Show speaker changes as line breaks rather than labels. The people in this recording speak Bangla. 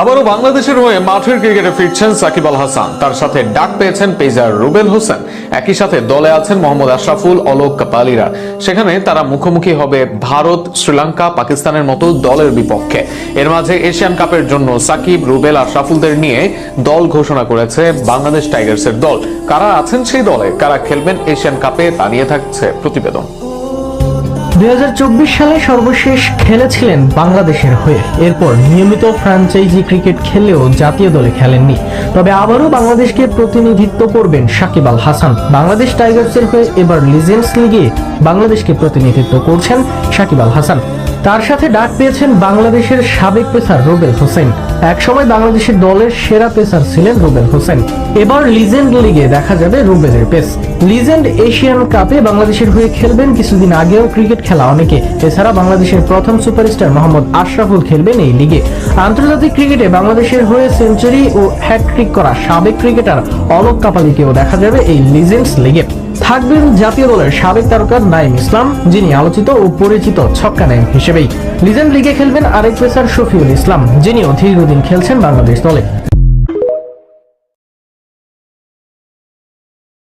আবারও বাংলাদেশের হয়ে মাঠের ক্রিকেটে ফিরছেন সাকিব আল হাসান। তার সাথে ডাক পেয়েছেন পেসার রুবেল হোসেন। একই সাথে দলে আছেন মোহাম্মদ আশরাফুল, অলোক কাপালিরা। সেখানে তারা মুখোমুখি হবে ভারত, শ্রীলঙ্কা, পাকিস্তানের মতো দলের বিপক্ষে। এর মাঝে এশিয়ান কাপের জন্য সাকিব, রুবেল, আশরাফুলদের নিয়ে দল ঘোষণা করেছে বাংলাদেশ টাইগার্সের দল। কারা আছেন সেই দলে, কারা খেলবেন এশিয়ান কাপে, তা নিয়ে থাকছে প্রতিবেদন।
2024 সালে সর্বশেষ খেলেছিলেন বাংলাদেশের হয়ে। এরপর নিয়মিত ফ্র্যাঞ্চাইজি ক্রিকেট খেললেও জাতীয় দলে খেলেননি। তবে আবারও বাংলাদেশকে প্রতিনিধিত্ব করবেন সাকিব আল হাসান। বাংলাদেশ টাইগার্সের হয়ে এবার লিজেন্ডস লিগে বাংলাদেশকে প্রতিনিধিত্ব করছেন সাকিব আল হাসান। তার সাথে ডাক পেয়েছেন বাংলাদেশের সাবেক পেসার রুবেল হোসেন। একসময় বাংলাদেশের দলের সেরা পেসার ছিলেন রুবেল হোসেন। এবার লিজেন্ড লিগে দেখা যাবে রুবেলের পেস। লিজেন্ড এশিয়ান কাপে বাংলাদেশের হয়ে খেলবেন। কিছুদিন আগেও ক্রিকেট খেলা অনেকে। এছাড়া বাংলাদেশের প্রথম সুপারস্টার মোহাম্মদ আশরাফুল খেলবেন এই লিগে। আন্তর্জাতিক ক্রিকেটে বাংলাদেশের হয়ে সেঞ্চুরি ও হ্যাটট্রিক করা সাবেক ক্রিকেটার অলোক কাপালিকেও দেখা যাবে এই লিজেন্ডস লিগে। থাকবেন জাতীয় দলের সাবেক তারকা নাঈম ইসলাম, যিনি আলোচিত ও পরিচিত ছক্কা নায়ক হিসেবেই। লিজেন্ড লিগে খেলবেন আরেক পেসার শফিউল ইসলাম, যিনিও দীর্ঘদিন খেলছেন বাংলাদেশ দলে।